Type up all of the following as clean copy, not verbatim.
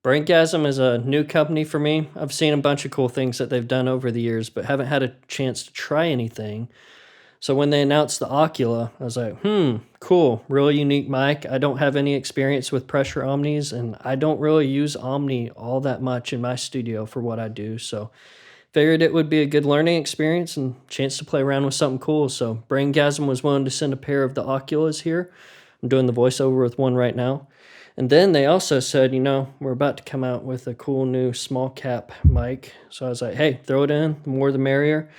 Braingasm is a new company for me. I've seen a bunch of cool things that they've done over the years, but haven't had a chance to try anything. So when they announced the Ocula, I was like, cool, really unique mic. I don't have any experience with pressure Omnis, and I don't really use Omni all that much in my studio for what I do. So figured it would be a good learning experience and chance to play around with something cool. So Braingasm was willing to send a pair of the Oculas here. I'm doing the voiceover with one right now. And then they also said, we're about to come out with a cool new small cap mic. So I was like, hey, throw it in, the more the merrier.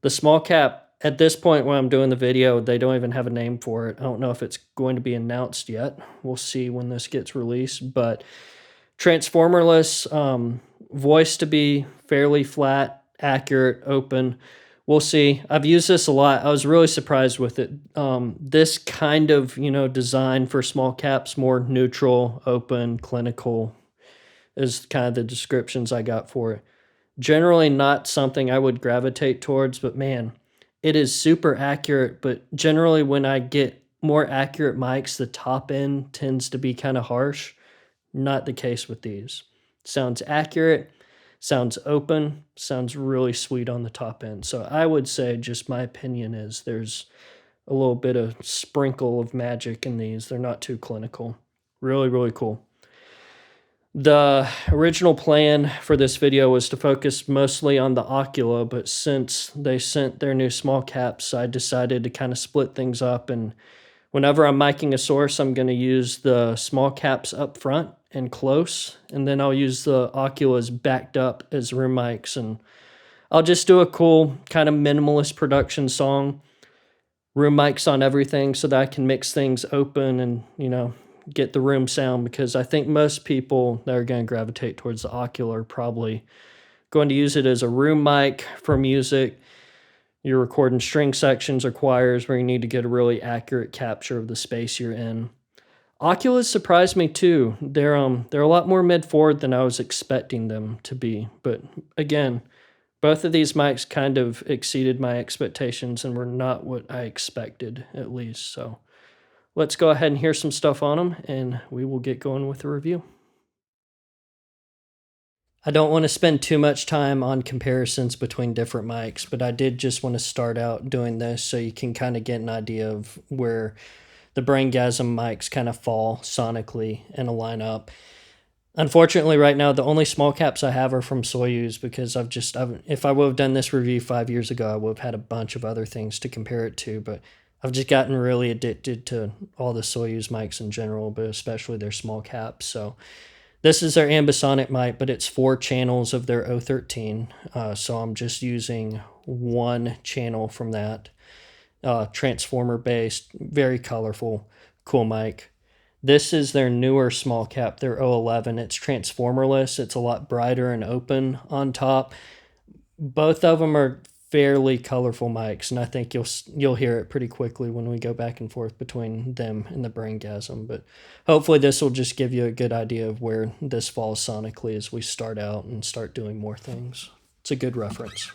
The small cap, at this point when I'm doing the video, they don't even have a name for it. I don't know if it's going to be announced yet. We'll see when this gets released. But transformerless, voice to be fairly flat, accurate, open. We'll see. I've used this a lot. I was really surprised with it. This kind of, design for small caps, more neutral, open, clinical, is kind of the descriptions I got for it. Generally not something I would gravitate towards, but man, it is super accurate. But generally when I get more accurate mics, the top end tends to be kind of harsh. Not the case with these. Sounds accurate. Sounds open, sounds really sweet on the top end. So I would say, just my opinion is, there's a little bit of sprinkle of magic in these. They're not too clinical. Really, really cool. The original plan for this video was to focus mostly on the Ocula, but since they sent their new small caps, I decided to kind of split things up. And whenever I'm miking a source, I'm going to use the small caps up front and close, and then I'll use the Oculas backed up as room mics, and I'll just do a cool kind of minimalist production song, room mics on everything, so that I can mix things open and get the room sound, because I think most people that are going to gravitate towards the Ocula are probably going to use it as a room mic for music. You're recording string sections or choirs where you need to get a really accurate capture of the space you're in. Oculas surprised me too. They're a lot more mid-forward than I was expecting them to be. But again, both of these mics kind of exceeded my expectations and were not what I expected, at least. So let's go ahead and hear some stuff on them, and we will get going with the review. I don't want to spend too much time on comparisons between different mics, but I did just want to start out doing this so you can kind of get an idea of where the Braingasm mics kind of fall sonically in a lineup. Unfortunately, right now, the only small caps I have are from Soyuz, because if I would have done this review 5 years ago, I would have had a bunch of other things to compare it to, but I've just gotten really addicted to all the Soyuz mics in general, but especially their small caps. So this is their ambisonic mic, but it's 4 channels of their 013, so I'm just using one channel from that. Transformer based, very colorful, cool mic. This is their newer small cap, their 011. It's transformerless. It's a lot brighter and open on top. Both of them are fairly colorful mics, and I think you'll hear it pretty quickly when we go back and forth between them and the Braingasm. But hopefully this will just give you a good idea of where this falls sonically as we start out and start doing more things. It's a good reference.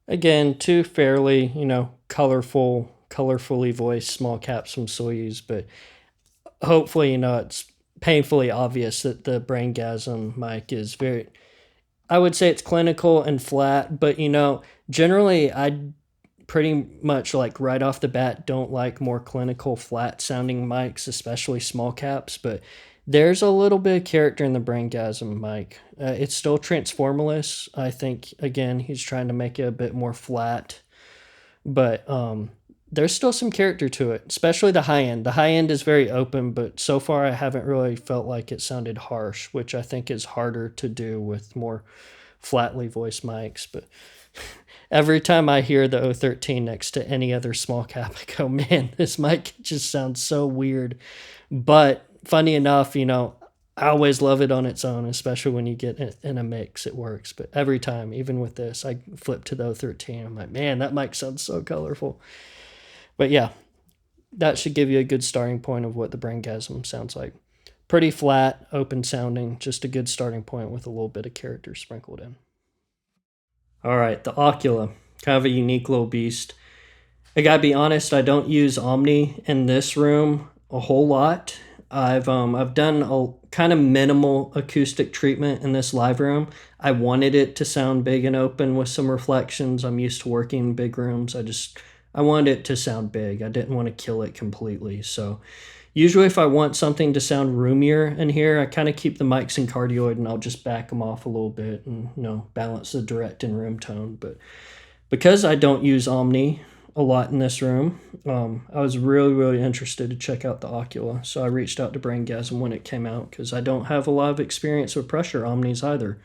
Again, two fairly, colorfully voiced small caps from Soyuz, but hopefully, it's painfully obvious that the Braingasm mic is very, I would say it's clinical and flat, but generally I pretty much like right off the bat don't like more clinical flat sounding mics, especially small caps, but there's a little bit of character in the Braingasm mic. It's still transformerless. I think again he's trying to make it a bit more flat, but there's still some character to it, especially the high end. The high end is very open, but so far I haven't really felt like it sounded harsh, which I think is harder to do with more flatly voiced mics. But every time I hear the 013 next to any other small cap, I go, man, this mic just sounds so weird. But funny enough, I always love it on its own, especially when you get it in a mix, it works. But every time, even with this, I flip to the 013. I'm like, man, that mic sounds so colorful. But yeah, that should give you a good starting point of what the Braingasm sounds like. Pretty flat, open sounding, just a good starting point with a little bit of character sprinkled in. All right, the Ocula, kind of a unique little beast. I gotta be honest, I don't use Omni in this room a whole lot. I've done a kind of minimal acoustic treatment in this live room. I wanted it to sound big and open with some reflections. I'm used to working in big rooms. I wanted it to sound big. I didn't want to kill it completely. So usually if I want something to sound roomier in here, I kind of keep the mics in cardioid and I'll just back them off a little bit and, balance the direct and room tone. But because I don't use Omni a lot in this room, I was really, really interested to check out the Ocula. So I reached out to Braingasm when it came out because I don't have a lot of experience with pressure Omnis either.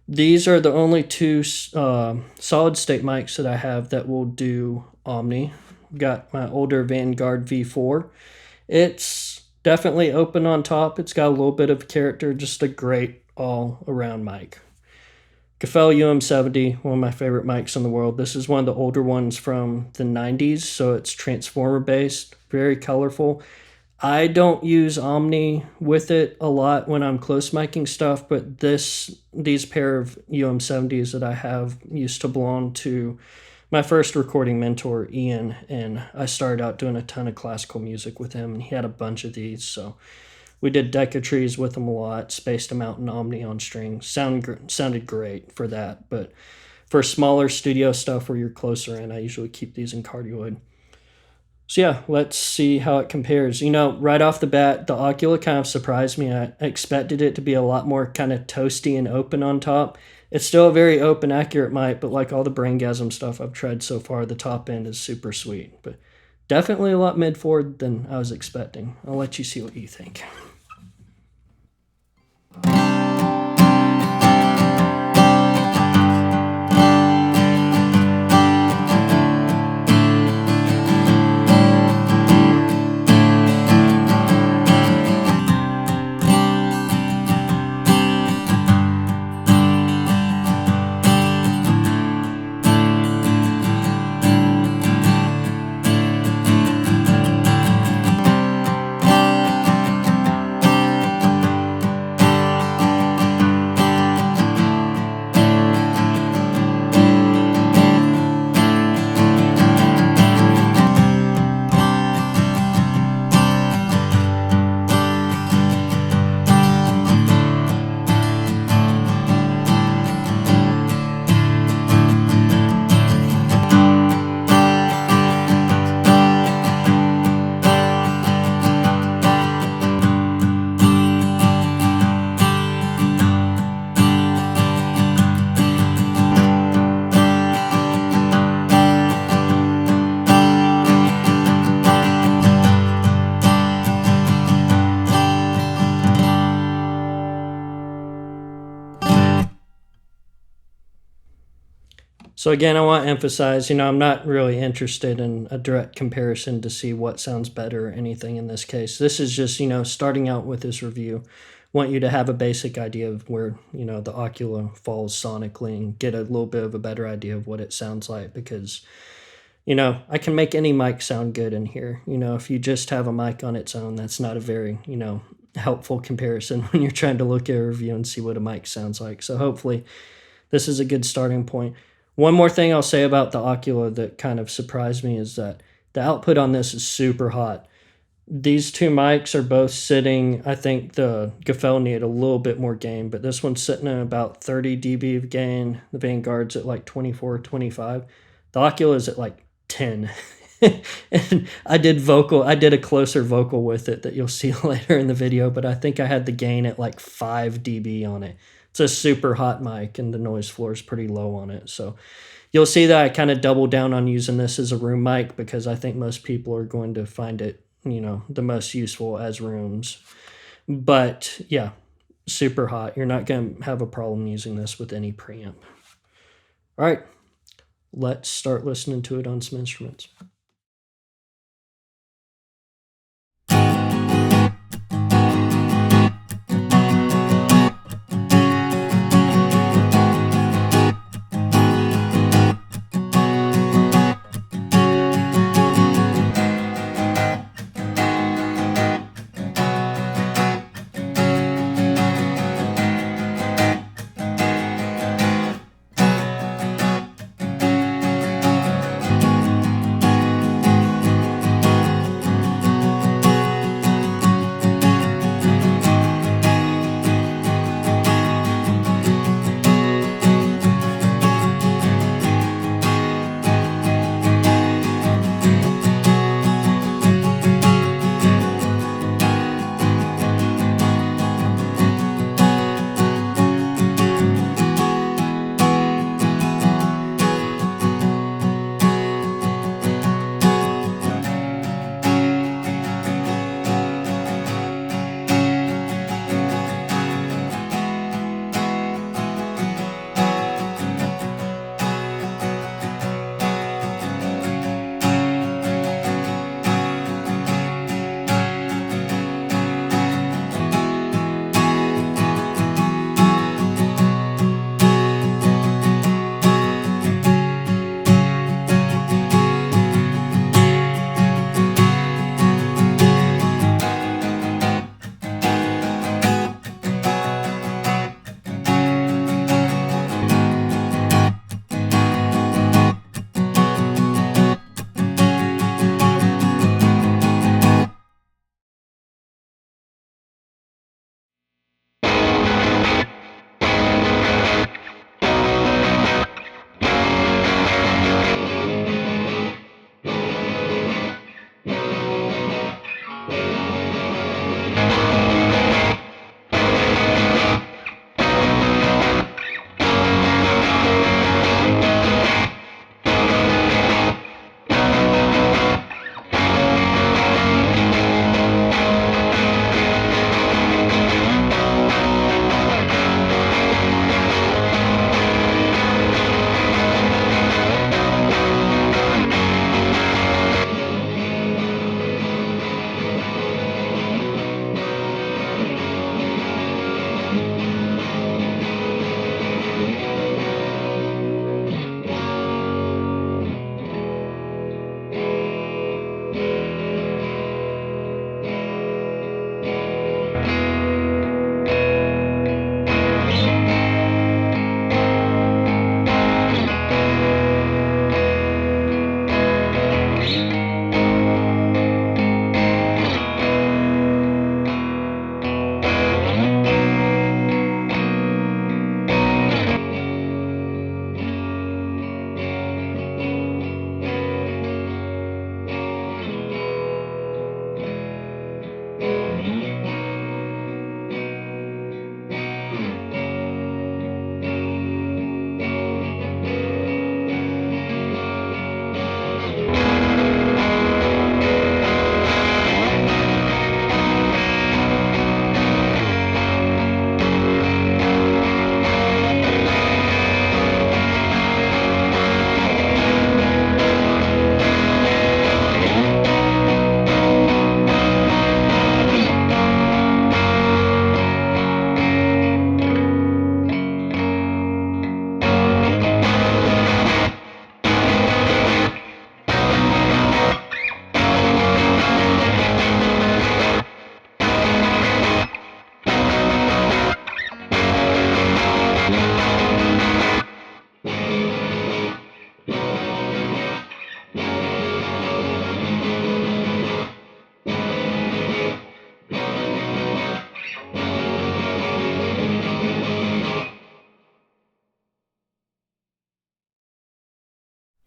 These are the only two solid state mics that I have that will do Omni. Got my older Vanguard V4. It's definitely open on top. It's got a little bit of character, just a great all-around mic. Capsule UM70, one of my favorite mics in the world. This is one of the older ones from the 90s, so it's transformer based, very colorful. I don't use Omni with it a lot when I'm close miking stuff, but these pair of UM70s that I have used to belong to my first recording mentor, Ian, and I started out doing a ton of classical music with him, and he had a bunch of these, so we did decatrees with him a lot, spaced them out in Omni on strings. Sounded great for that, but for smaller studio stuff where you're closer in, I usually keep these in cardioid. So yeah, let's see how it compares. Right off the bat, the Ocula kind of surprised me. I expected it to be a lot more kind of toasty and open on top. It's still a very open, accurate mic, but like all the Braingasm stuff I've tried so far, the top end is super sweet. But definitely a lot mid-forward than I was expecting. I'll let you see what you think. So again, I want to emphasize, I'm not really interested in a direct comparison to see what sounds better or anything in this case. This is just, starting out with this review. Want you to have a basic idea of where, the Ocula falls sonically and get a little bit of a better idea of what it sounds like because, I can make any mic sound good in here. If you just have a mic on its own, that's not a very, helpful comparison when you're trying to look at a review and see what a mic sounds like. So hopefully this is a good starting point. One more thing I'll say about the Ocula that kind of surprised me is that the output on this is super hot. These two mics are both sitting, I think the Gefell needed a little bit more gain, but this one's sitting at about 30 dB of gain. The Vanguard's at like 24, 25. The Ocula is at like 10. And I did a closer vocal with it that you'll see later in the video, but I think I had the gain at like 5 dB on it. It's a super hot mic and the noise floor is pretty low on it. So you'll see that I kind of doubled down on using this as a room mic because I think most people are going to find it, the most useful as rooms. But yeah, super hot. You're not going to have a problem using this with any preamp. All right, let's start listening to it on some instruments.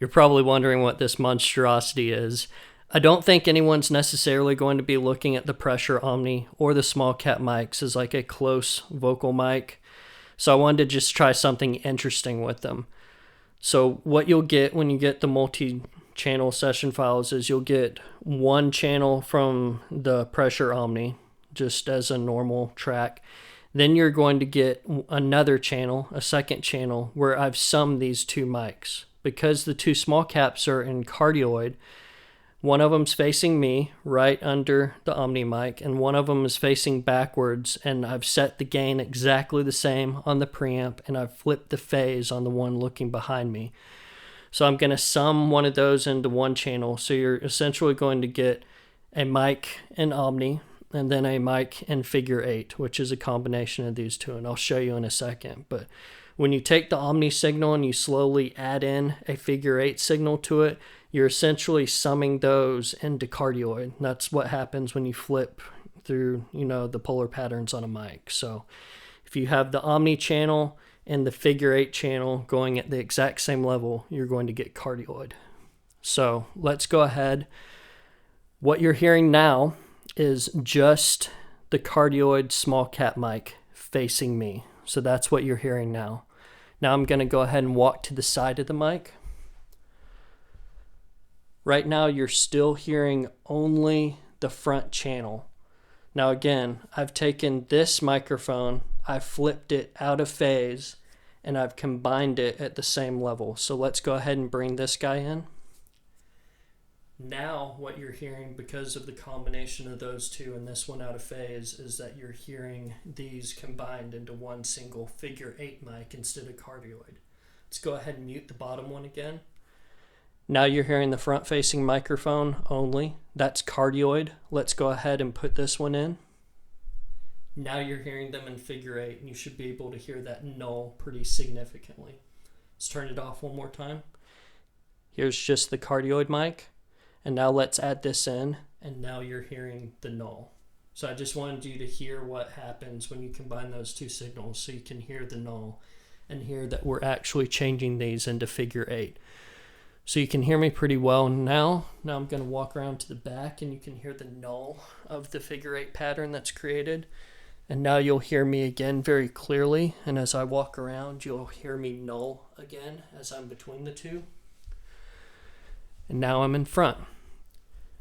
You're probably wondering what this monstrosity is. I don't think anyone's necessarily going to be looking at the Pressure Omni or the small cap mics as like a close vocal mic. So I wanted to just try something interesting with them. So what you'll get when you get the multi-channel session files is you'll get one channel from the Pressure Omni, just as a normal track. Then you're going to get another channel, a second channel, where I've summed these two mics. Because the two small caps are in cardioid, one of them's facing me right under the Omni mic, and one of them is facing backwards, and I've set the gain exactly the same on the preamp, and I've flipped the phase on the one looking behind me. So I'm going to sum one of those into one channel, so you're essentially going to get a mic in Omni, and then a mic in figure 8, which is a combination of these two, and I'll show you in a second. But when you take the Omni signal and you slowly add in a figure 8 signal to it, you're essentially summing those into cardioid. That's what happens when you flip through, the polar patterns on a mic. So if you have the Omni channel and the figure 8 channel going at the exact same level, you're going to get cardioid. So let's go ahead. What you're hearing now is just the cardioid small cap mic facing me. So that's what you're hearing now. Now I'm going to go ahead and walk to the side of the mic. Right now you're still hearing only the front channel. Now again, I've taken this microphone, I've flipped it out of phase, and I've combined it at the same level. So let's go ahead and bring this guy in. Now what you're hearing, because of the combination of those two and this one out of phase, is that you're hearing these combined into one single figure 8 mic instead of cardioid. Let's go ahead and mute the bottom one again. Now you're hearing the front facing microphone only. That's cardioid. Let's go ahead and put this one in. Now you're hearing them in figure 8, and you should be able to hear that null pretty significantly. Let's turn it off one more time. Here's just the cardioid mic. And now let's add this in, and now you're hearing the null. So I just wanted you to hear what happens when you combine those two signals, so you can hear the null and hear that we're actually changing these into figure 8. So you can hear me pretty well now. Now I'm going to walk around to the back, and you can hear the null of the figure 8 pattern that's created. And now you'll hear me again very clearly, and as I walk around, you'll hear me null again as I'm between the two. And now I'm in front.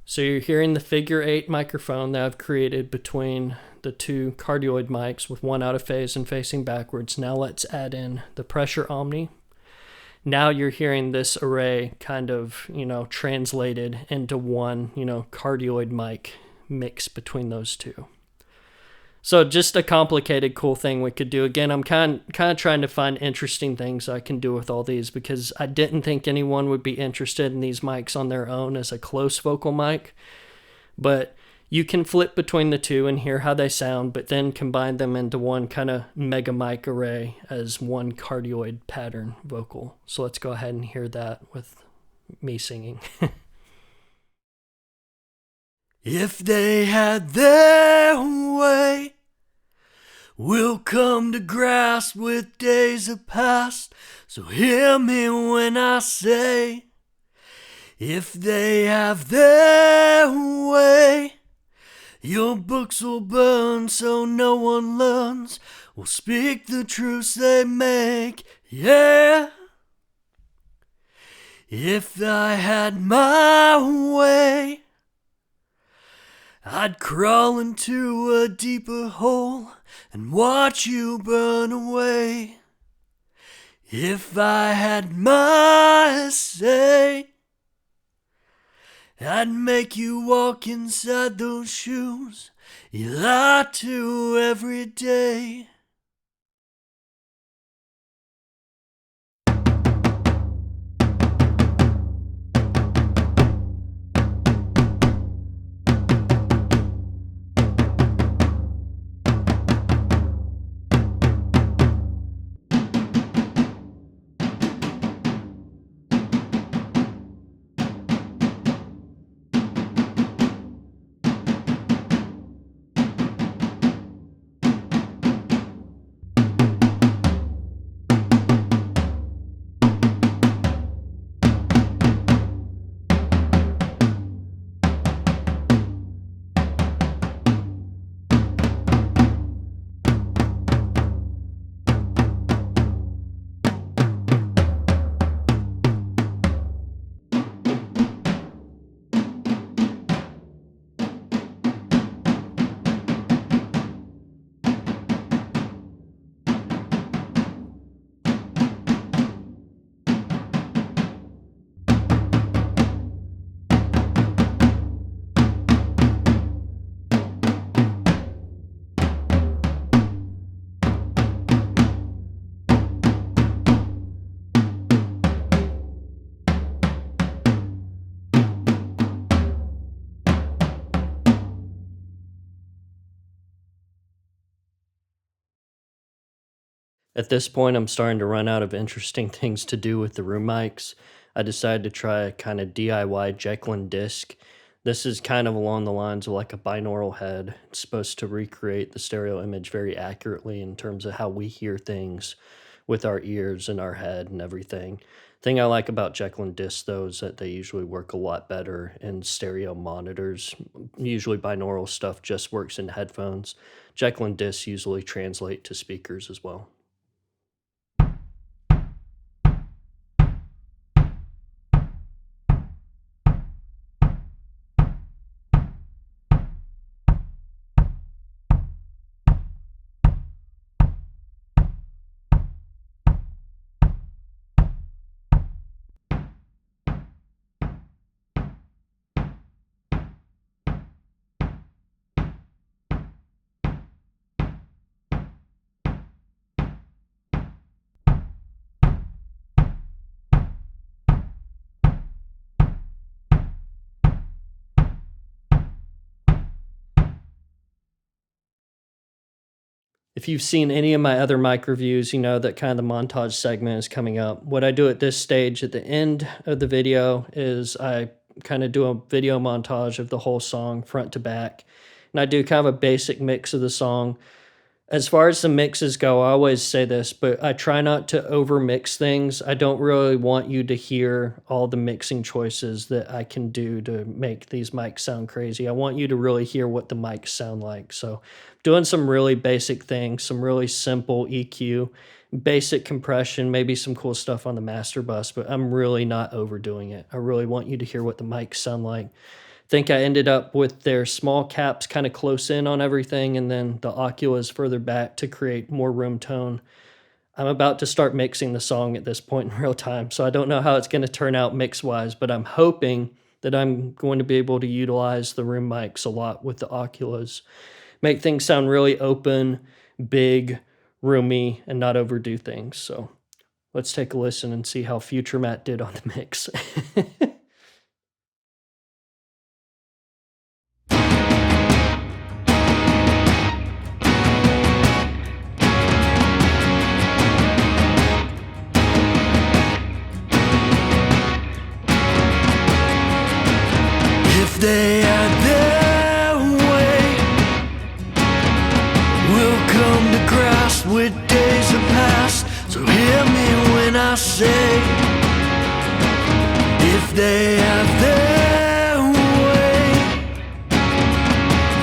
So you're hearing the figure 8 microphone that I've created between the two cardioid mics with one out of phase and facing backwards. Now let's add in the Pressure Omni. Now you're hearing this array kind of, translated into one, cardioid mic mix between those two. So just a complicated, cool thing we could do. Again, I'm kind of trying to find interesting things I can do with all these, because I didn't think anyone would be interested in these mics on their own as a close vocal mic. But you can flip between the two and hear how they sound, but then combine them into one kind of mega mic array as one cardioid pattern vocal. So let's go ahead and hear that with me singing. If they had their way, we'll come to grasp with days of past. So hear me when I say, if they have their way, your books will burn so no one learns. We'll speak the truths they make, yeah. If I had my way, I'd crawl into a deeper hole and watch you burn away. If I had my say, I'd make you walk inside those shoes you lie to every day. At this point, I'm starting to run out of interesting things to do with the room mics. I decided to try a kind of DIY Jecklin disc. This is kind of along the lines of like a binaural head. It's supposed to recreate the stereo image very accurately in terms of how we hear things with our ears and our head and everything. Thing I like about Jecklin discs though is that they usually work a lot better in stereo monitors. Usually binaural stuff just works in headphones. Jecklin discs usually translate to speakers as well. If you've seen any of my other mic reviews, you know that kind of the montage segment is coming up. What I do at this stage at the end of the video is I kind of do a video montage of the whole song front to back. And I do kind of a basic mix of the song. As far as the mixes go, I always say this, but I try not to over mix things. I don't really want you to hear all the mixing choices that I can do to make these mics sound crazy. I want you to really hear what the mics sound like. So doing some really basic things, some really simple EQ, basic compression, maybe some cool stuff on the master bus, but I'm really not overdoing it. I really want you to hear what the mics sound like. Think I ended up with their small caps kind of close in on everything, and then the Oculas further back to create more room tone. I'm about to start mixing the song at this point in real time, so I don't know how it's going to turn out mix-wise, but I'm hoping that I'm going to be able to utilize the room mics a lot with the Oculas. Make things sound really open, big, roomy, and not overdo things. So let's take a listen and see how Future Matt did on the mix. If they had their way, we'll come to grasp with days are past. So hear me when I say, if they have their way,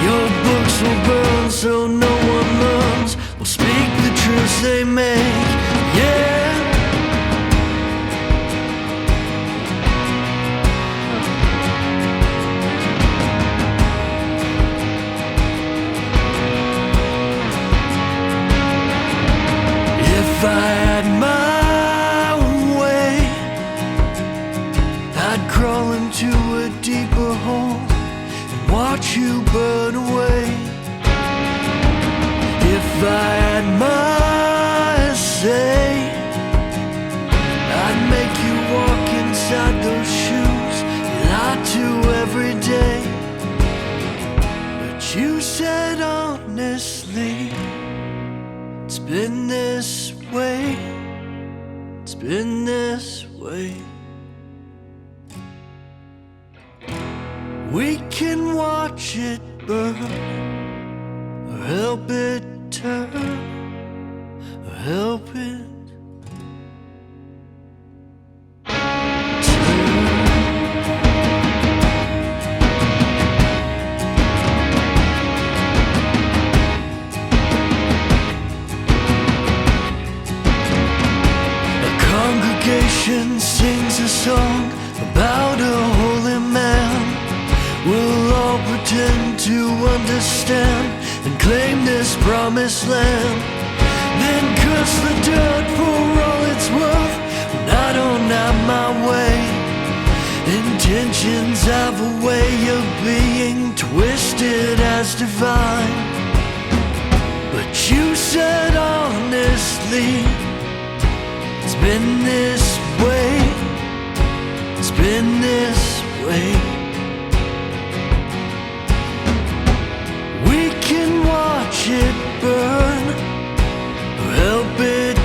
your books will burn so no one learns. Will speak the truths they make, yeah. If I had my way, I'd crawl into a deeper hole and watch you burn away. If I had my say, I'd make you walk inside those shoes you lie to every day. But you said honestly, it's been this way, it's been this way. We can watch it burn, or help it turn, or help it sings a song about a holy man. We'll all pretend to understand and claim this promised land. Then curse the dirt for all it's worth when I don't have my way. Intentions have a way of being twisted as divine. But you said honestly, it's been this way, it's been this way. We can watch it burn, or help it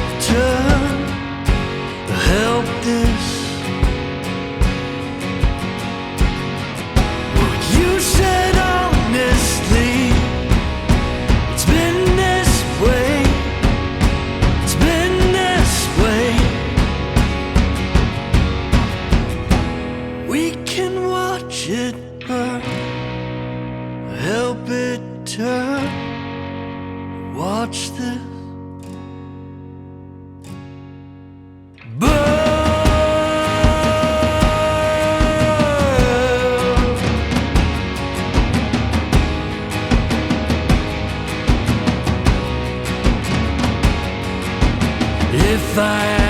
if I